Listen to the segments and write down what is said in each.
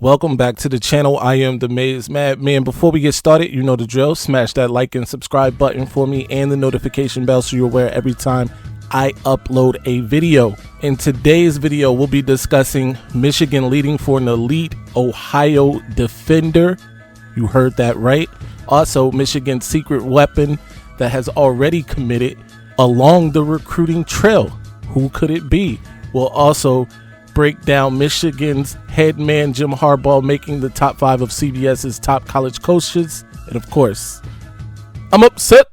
Welcome back to the channel. I am the Maize Man. Before we get started, you know the drill. Smash that like and subscribe button for me and the notification bell so you're aware every time I upload a video. In today's video, we'll be discussing Michigan leading for an elite Ohio defender. You heard that right. Also, Michigan's secret weapon that has already committed along the recruiting trail. Who could it be? We'll also break down Michigan's head man Jim Harbaugh making the top 5 of CBS's top college coaches. And of course, I'm upset.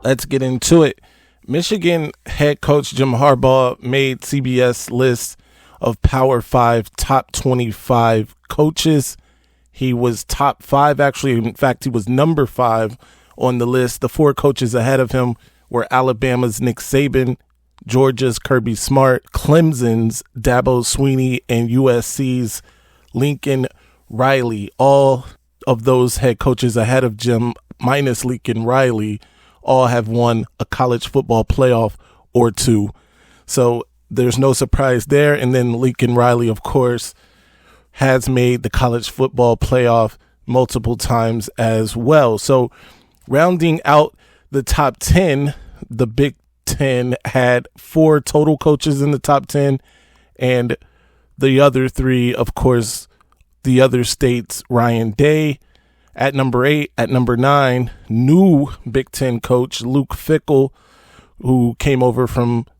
Let's get into it. Michigan head coach Jim Harbaugh made CBS list of Power 5 top 25 coaches. He was top 5, actually. In fact, he was number 5 on the list. The 4 coaches ahead of him were Alabama's Nick Saban, Georgia's Kirby Smart, Clemson's Dabo Swinney, and USC's Lincoln Riley. All of those head coaches ahead of Jim, minus Lincoln Riley, all have won a college football playoff or 2. So there's no surprise there. And then Lincoln Riley, of course, has made the college football playoff multiple times as well. So rounding out the top 10, the Big Ten had 4 total coaches in the top 10, and the other 3, of course, the other states, Ryan Day at number 8. At number 9, new Big Ten coach Luke Fickell, who came over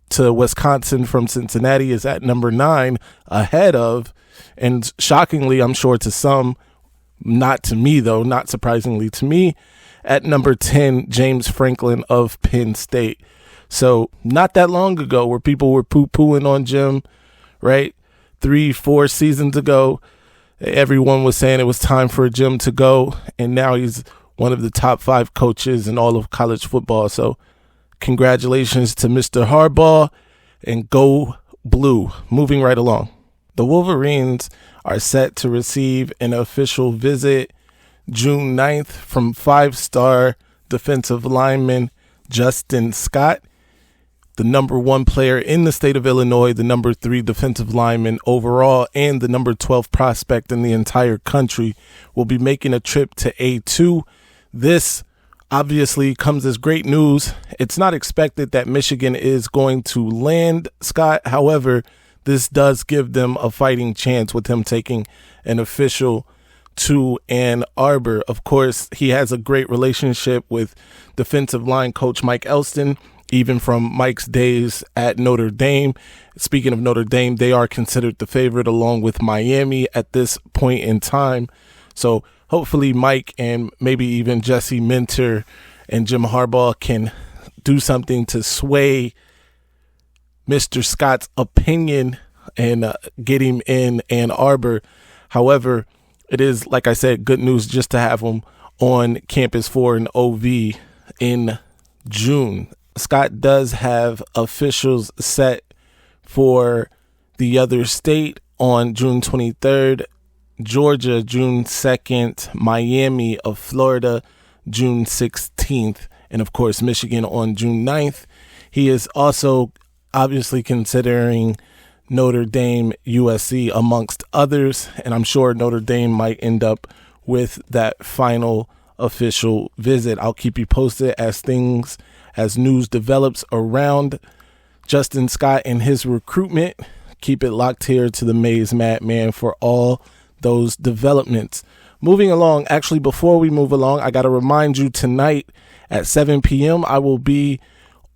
to Wisconsin from Cincinnati, is at number 9, ahead of, and shockingly, I'm sure to some, not to me though, not surprisingly to me, at number 10, James Franklin of Penn State. So not that long ago where people were poo-pooing on Jim, right? 3-4 seasons ago, everyone was saying it was time for Jim to go. And now he's one of the top 5 coaches in all of college football. So congratulations to Mr. Harbaugh and go blue. Moving right along. The Wolverines are set to receive an official visit June 9th from 5-star defensive lineman Justin Scott, the number 1 player in the state of Illinois, the number 3 defensive lineman overall, and the number 12 prospect in the entire country, will be making a trip to A2. This obviously comes as great news. It's not expected that Michigan is going to land Scott. However, this does give them a fighting chance with him taking an official to Ann Arbor. Of course, he has a great relationship with defensive line coach Mike Elston, even from Mike's days at Notre Dame. Speaking of Notre Dame, they are considered the favorite along with Miami at this point in time. So hopefully Mike and maybe even Jesse Minter and Jim Harbaugh can do something to sway Mr. Scott's opinion and get him in Ann Arbor. However, it is, like I said, good news just to have him on campus for an OV in June. Scott does have officials set for the other state on June 23rd, Georgia June 2nd, Miami of Florida June 16th, and of course Michigan on June 9th. He is also obviously considering Notre Dame, USC, amongst others, and I'm sure Notre Dame might end up with that final official visit. I'll keep you posted as news develops around Justin Scott and his recruitment. Keep it locked here to the Maize Man for all those developments. Moving along, actually, before we move along, I got to remind you tonight at 7 p.m. I will be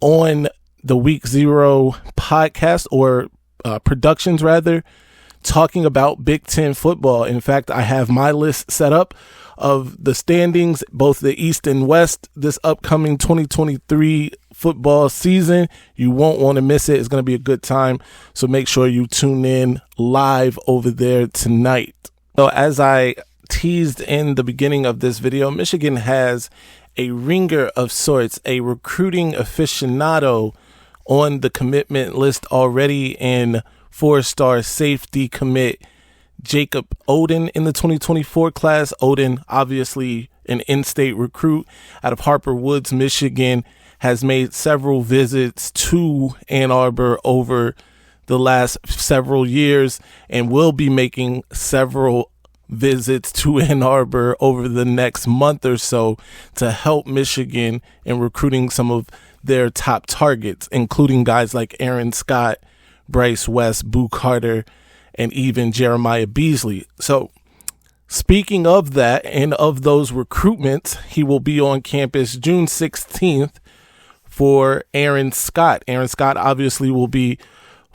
on the Week 0 podcast, or productions rather, talking about Big Ten football. In fact, I have my list set up of the standings, both the East and West, this upcoming 2023 football season. You won't want to miss it. It's going to be a good time. So make sure you tune in live over there tonight. So as I teased in the beginning of this video, Michigan has a ringer of sorts, a recruiting aficionado on the commitment list already, in 4-star safety commit Jacob Odin in the 2024 class. Odin, obviously an in-state recruit out of Harper Woods, Michigan, has made several visits to Ann Arbor over the last several years and will be making several visits to Ann Arbor over the next month or so to help Michigan in recruiting some of their top targets, including guys like Aaron Scott, Bryce West, Boo Carter, and even Jeremiah Beasley. So speaking of that and of those recruitments, he will be on campus June 16th for Aaron Scott. Aaron Scott obviously will be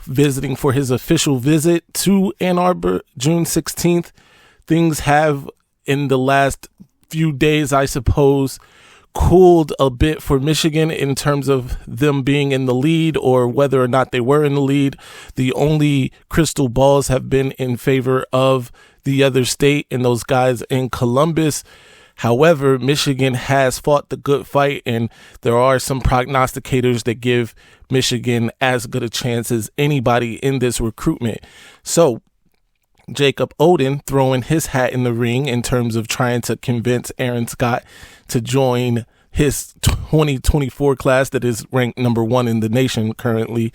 visiting for his official visit to Ann Arbor June 16th. Things have, in the last few days, I suppose, cooled a bit for Michigan in terms of them being in the lead or whether or not they were in the lead. The only crystal balls have been in favor of the other state and those guys in Columbus. However, Michigan has fought the good fight, and there are some prognosticators that give Michigan as good a chance as anybody in this recruitment. So Jacob Odin throwing his hat in the ring in terms of trying to convince Aaron Scott to join his 2024 class that is ranked number 1 in the nation currently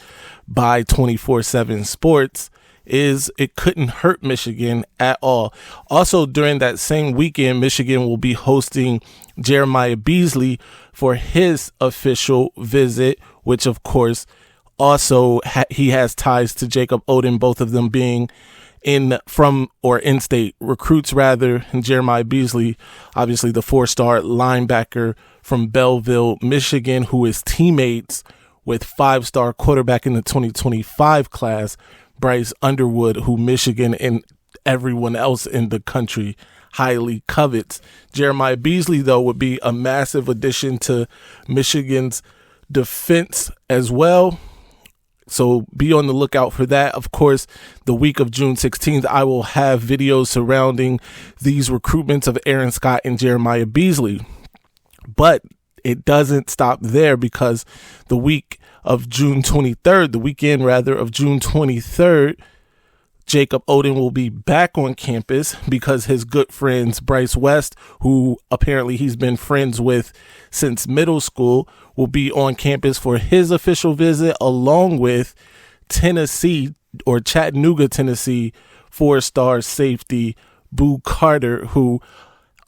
by 24/7 Sports. It couldn't hurt Michigan at all. Also, during that same weekend, Michigan will be hosting Jeremiah Beasley for his official visit, which of course also he has ties to Jacob Odin, both of them being in-state recruits rather. And Jeremiah Beasley, obviously the 4-star linebacker from Belleville, Michigan, who is teammates with 5-star quarterback in the 2025 class, Bryce Underwood, who Michigan and everyone else in the country highly covets. Jeremiah Beasley, though, would be a massive addition to Michigan's defense as well. So be on the lookout for that. Of course, the week of June 16th, I will have videos surrounding these recruitments of Aaron Scott and Jeremiah Beasley. But it doesn't stop there, because the week of June 23rd, the weekend rather of June 23rd, Jacob Odin will be back on campus because his good friends Bryce West, who apparently he's been friends with since middle school, will be on campus for his official visit, along with Tennessee or Chattanooga, Tennessee 4-star safety Boo Carter, who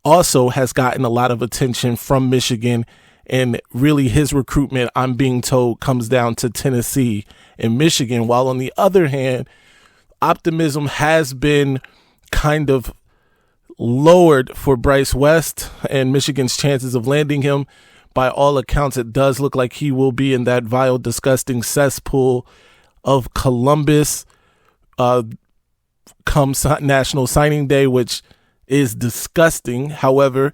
also has gotten a lot of attention from Michigan. And really his recruitment, I'm being told, comes down to Tennessee and Michigan. While on the other hand, optimism has been kind of lowered for Bryce West and Michigan's chances of landing him. By all accounts, it does look like he will be in that vile, disgusting cesspool of Columbus come National Signing Day, which is disgusting. However,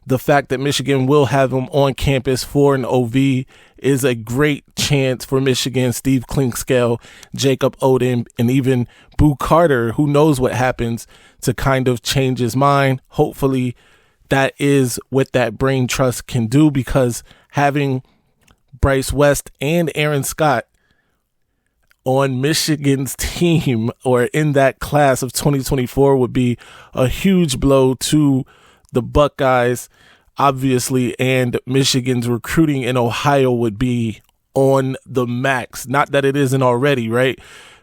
the fact that Michigan will have him on campus for an OV is a great chance for Michigan, Steve Klinkscale, Jacob Odin, and even Boo Carter, who knows what happens, to kind of change his mind. Hopefully that is what that brain trust can do, because having Bryce West and Aaron Scott on Michigan's team or in that class of 2024 would be a huge blow to the Buckeyes, obviously, and Michigan's recruiting in Ohio would be on the max. Not that it isn't already, right?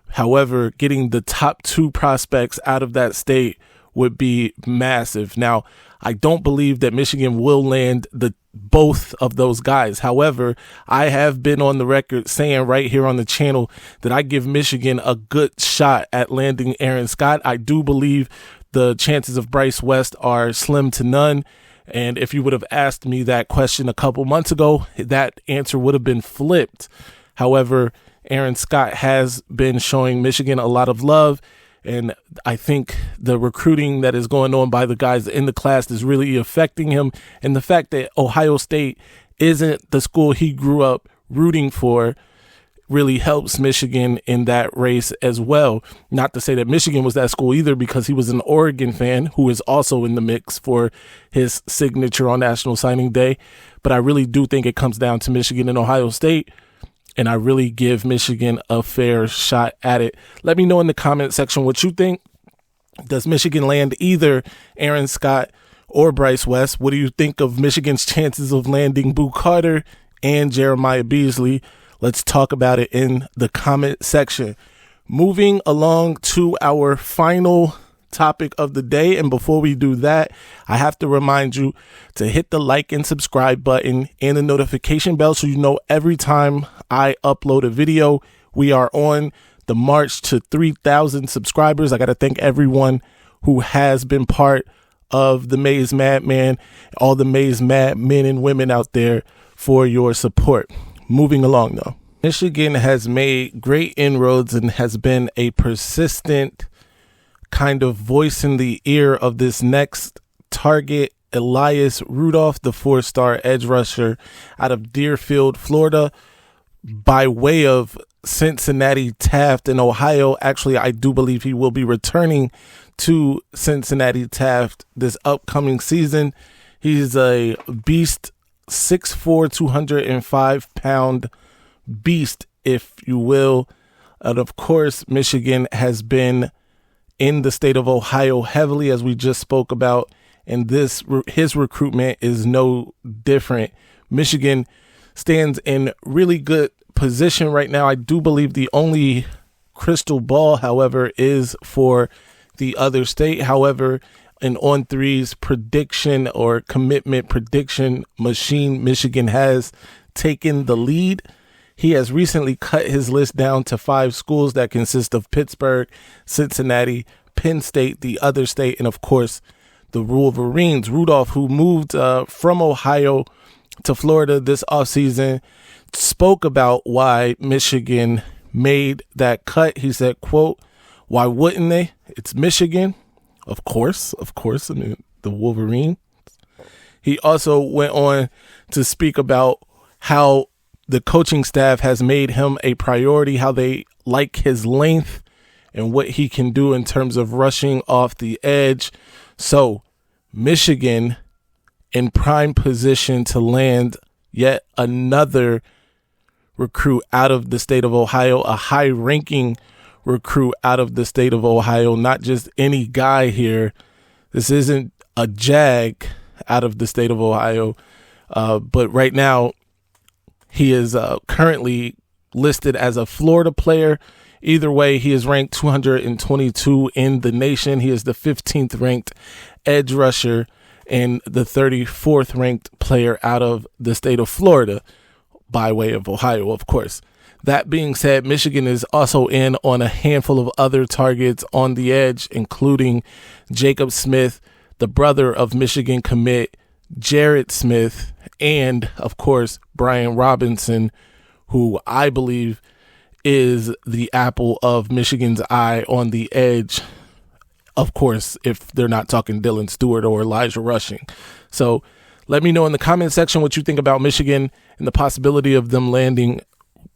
However, getting the top 2 prospects out of that state would be massive. Now, I don't believe that Michigan will land both of those guys. However, I have been on the record saying right here on the channel that I give Michigan a good shot at landing Aaron Scott. I do believe the chances of Bryce West are slim to none. And if you would have asked me that question a couple months ago, that answer would have been flipped. However, Aaron Scott has been showing Michigan a lot of love, and I think the recruiting that is going on by the guys in the class is really affecting him. And the fact that Ohio State isn't the school he grew up rooting for really helps Michigan in that race as well. Not to say that Michigan was that school either, because he was an Oregon fan who is also in the mix for his signature on National Signing Day. But I really do think it comes down to Michigan and Ohio State, and I really give Michigan a fair shot at it. Let me know in the comment section what you think. Does Michigan land either Aaron Scott or Bryce West? What do you think of Michigan's chances of landing Boo Carter and Jeremiah Beasley. Let's talk about it in the comment section. Moving along to our final topic of the day. And before we do that, I have to remind you to hit the like and subscribe button and the notification bell so you know every time I upload a video. We are on the march to 3,000 subscribers. I got to thank everyone who has been part of the Maize Madman, all the Maize Mad men and women out there for your support. Moving along though. Michigan has made great inroads and has been a persistent kind of voice in the ear of this next target, Elias Rudolph, the 4-star edge rusher out of Deerfield, Florida, by way of Cincinnati Taft in Ohio. Actually, I do believe he will be returning to Cincinnati Taft this upcoming season. He's a beast, 6'4", 205-pound beast, if you will. And of course, Michigan has been in the state of Ohio heavily, as we just spoke about, and his recruitment is no different. Michigan stands in really good position right now. I do believe the only crystal ball, however, is for the other state. However, an On3's prediction or commitment prediction machine, Michigan has taken the lead. He has recently cut his list down to 5 schools that consist of Pittsburgh, Cincinnati, Penn State, the other state, and of course, the Wolverines. Rudolph, who moved from Ohio to Florida this offseason, spoke about why Michigan made that cut. He said, quote, "Why wouldn't they? It's Michigan." Of course. I mean, the Wolverine. He also went on to speak about how the coaching staff has made him a priority, how they like his length and what he can do in terms of rushing off the edge. So Michigan in prime position to land yet another recruit out of the state of Ohio, a high-ranking recruit out of the state of Ohio, not just any guy here. This isn't a jag out of the state of Ohio, but right now, he is currently listed as a Florida player. Either way, he is ranked 222 in the nation. He is the 15th ranked edge rusher and the 34th ranked player out of the state of Florida, by way of Ohio, of course. That being said, Michigan is also in on a handful of other targets on the edge, including Jacob Smith, the brother of Michigan commit Jared Smith, and of course Brian Robinson, who I believe is the apple of Michigan's eye on the edge. Of course, if they're not talking Dylan Stewart or Elijah Rushing. So let me know in the comment section what you think about Michigan and the possibility of them landing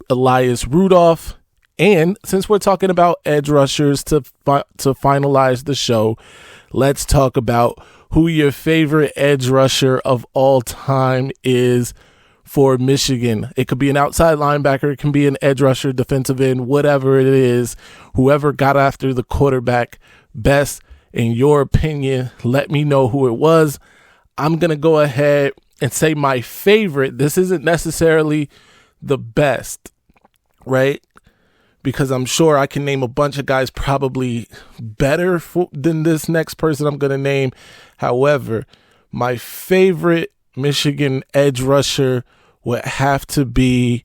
Elias Rudolph. And since we're talking about edge rushers to finalize the show, let's talk about who your favorite edge rusher of all time is for Michigan. It could be an outside linebacker, it can be an edge rusher, defensive end, whatever it is. Whoever got after the quarterback best, in your opinion, let me know who it was. I'm going to go ahead and say my favorite. This isn't necessarily the best, right? Because I'm sure I can name a bunch of guys probably better than this next person I'm going to name. However, my favorite Michigan edge rusher would have to be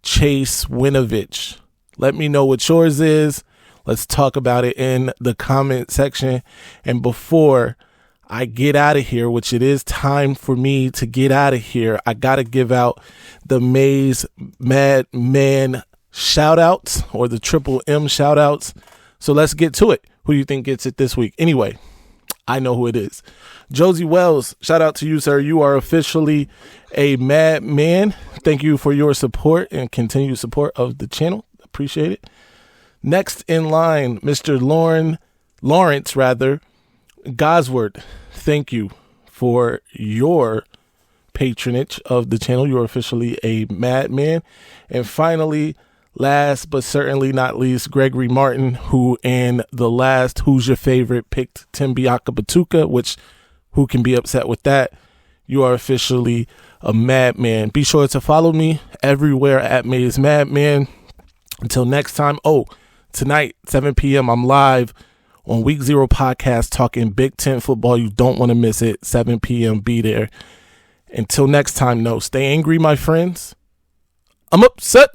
Chase Winovich. Let me know what yours is. Let's talk about it in the comment section. And before I get out of here, which it is time for me to get out of here, I got to give out the Maize Madman shout outs, or the Triple M shout outs. So let's get to it. Who do you think gets it this week? Anyway, I know who it is. Josie Wells, shout out to you, sir. You are officially a madman. Thank you for your support and continued support of the channel. Appreciate it. Next in line, Mr. Lawrence Gosward. Thank you for your patronage of the channel. You're officially a madman. And finally, last but certainly not least, Gregory Martin, who in the last Who's Your Favorite picked Tim Biaka Batuka, which who can be upset with that? You are officially a madman. Be sure to follow me everywhere at Maize Madman. Until next time. Oh, tonight, 7 p.m., I'm live on Week 0 podcast talking Big Ten football. You don't want to miss it. 7 p.m., be there. Until next time, no, stay angry, my friends. I'm upset.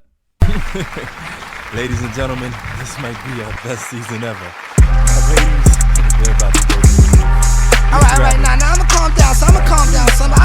Ladies and gentlemen, this might be our best season ever. Our ratings, they're about to go through the roof. All right, now I'm going to calm down. So I'm going to calm down, son.